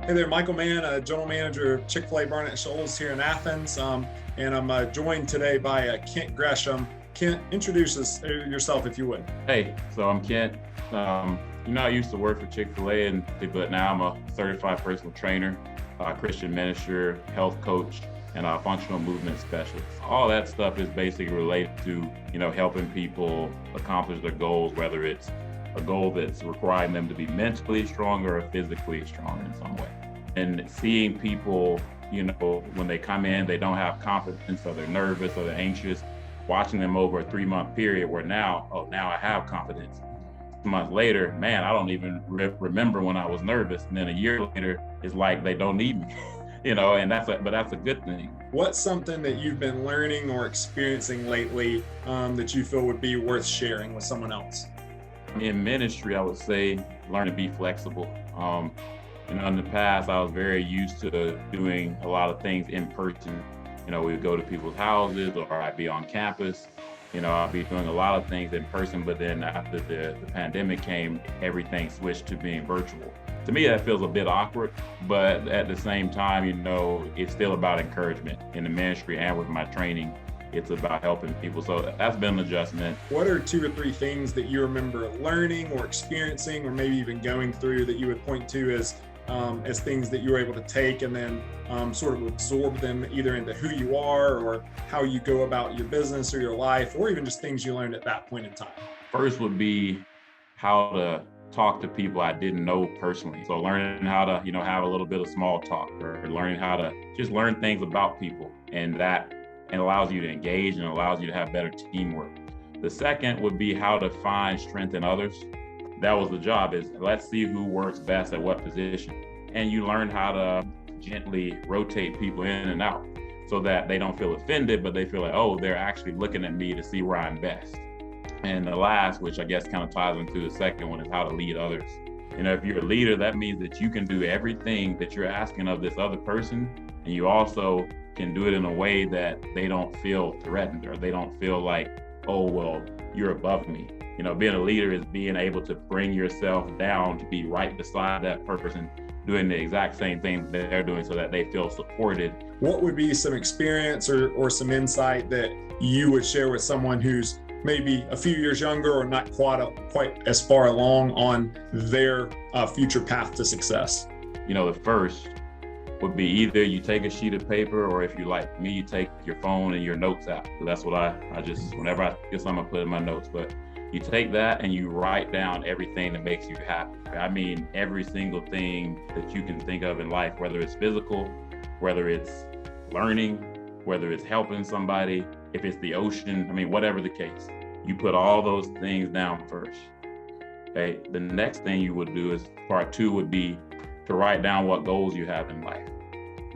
Hey there, Michael Mann, General Manager of Chick-Fil-A Barnett Shoals here in Athens. And I'm joined today by Kent Gresham. Kent, introduce yourself if you would. Hey, so I'm Kent. I used to work for Chick-Fil-A, but now I'm a certified personal trainer, Christian minister, health coach, and a functional movement specialist. All that stuff is basically related to, helping people accomplish their goals, whether it's a goal that's requiring them to be mentally stronger or physically stronger in some way. And seeing people, when they come in, they don't have confidence, or they're nervous, or they're anxious, watching them over a 3-month period where now I have confidence. A month later, man, I don't even remember when I was nervous. And then a year later, it's like they don't need me, and that's a good thing. What's something that you've been learning or experiencing lately that you feel would be worth sharing with someone else? In ministry, I would say learn to be flexible. In the past, I was very used to doing a lot of things in person. We would go to people's houses, or I'd be on campus. I'd be doing a lot of things in person, but then after the pandemic came, everything switched to being virtual. To me, that feels a bit awkward, but at the same time, it's still about encouragement in the ministry and with my training. It's about helping people. So that's been an adjustment. What are 2 or 3 things that you remember learning or experiencing, or maybe even going through, that you would point to as things that you were able to take and then sort of absorb them either into who you are or how you go about your business or your life, or even just things you learned at that point in time? First would be how to talk to people I didn't know personally. So learning how to, have a little bit of small talk, or learning how to just learn things about people, and that allows you to engage and allows you to have better teamwork. The second would be how to find strength in others. That was the job, is let's see who works best at what position. And you learn how to gently rotate people in and out so that they don't feel offended, but they feel like, oh, they're actually looking at me to see where I'm best. And the last, which I guess kind of ties into the second one, is how to lead others. If you're a leader, that means that you can do everything that you're asking of this other person, and you also can do it in a way that they don't feel threatened, or they don't feel like, oh, well, you're above me. Being a leader is being able to bring yourself down to be right beside that person, doing the exact same thing they're doing so that they feel supported. What would be some experience or some insight that you would share with someone who's maybe a few years younger, or not quite as far along on their future path to success? The first would be either you take a sheet of paper, or if you like me, you take your phone and your notes out. So that's what I just, whenever I get something, I put in my notes. But you take that and you write down everything that makes you happy. I mean, every single thing that you can think of in life, whether it's physical, whether it's learning, whether it's helping somebody, if it's the ocean, whatever the case, you put all those things down first. Okay. The next thing you would do is part 2 would be to write down what goals you have in life.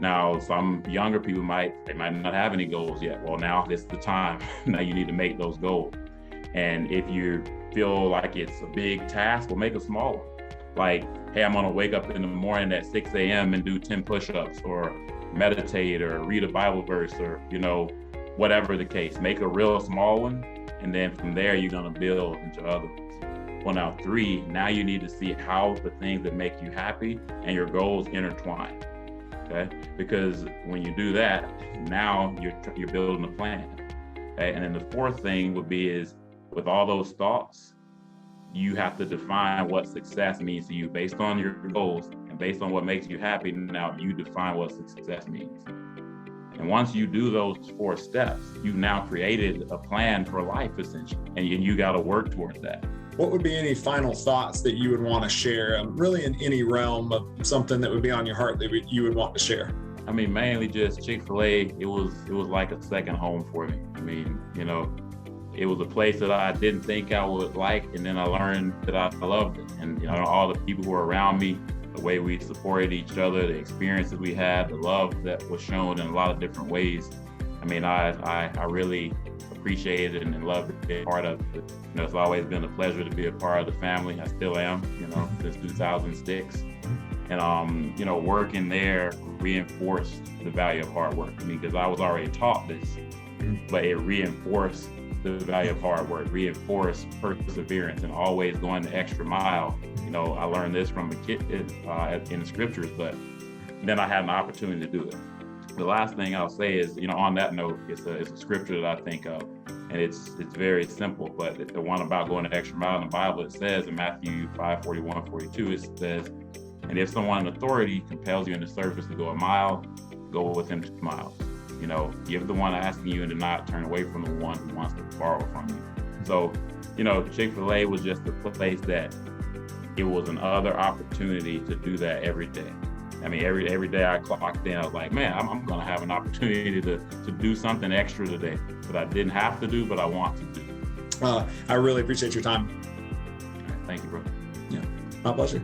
Now, some younger people might not have any goals yet. Well, now this is the time. Now you need to make those goals. And if you feel like it's a big task, well, make a small one. Like, hey, I'm gonna wake up in the morning at 6 a.m. and do 10 push-ups, or meditate, or read a Bible verse, or, whatever the case. Make a real small one. And then from there, you're gonna build into other ones. Well, now 3, now you need to see how the things that make you happy and your goals intertwine. Okay? Because when you do that, now you're building a plan. Okay? And then the 4th thing would be is, with all those thoughts, you have to define what success means to you based on your goals and based on what makes you happy. Now you define what success means. And once you do those 4 steps, you've now created a plan for life, essentially, and you got to work towards that. What would be any final thoughts that you would want to share, really in any realm of something that would be on your heart that you would want to share? Mainly just Chick-Fil-A. It was like a second home for me. It was a place that I didn't think I would like, and then I learned that I loved it. And all the people who were around me, the way we supported each other, the experiences we had, the love that was shown in a lot of different ways. I really appreciated and loved to be a part of it. It's always been a pleasure to be a part of the family. I still am, since 2006. And, working there reinforced the value of hard work. Because I was already taught this, but it reinforced the value of hard work, reinforce perseverance, and always going the extra mile. You know, I learned this from a kid in the scriptures, but then I had an opportunity to do it. The last thing I'll say is, you know, on that note, it's a scripture that I think of, and it's very simple, but the one about going the extra mile in the Bible, it says in Matthew 5:41-42, it says, and if someone in authority compels you in the service to go a mile, go with him 2 miles. You know, give the one asking you and do not turn away from the one who wants to borrow from you. So, you know, Chick-Fil-A was just a place that it was another opportunity to do that every day. I mean, every day I clocked in, I was like, man, I'm going to have an opportunity to do something extra today that I didn't have to do, but I want to do. I really appreciate your time. All right, thank you, bro. Yeah, my pleasure.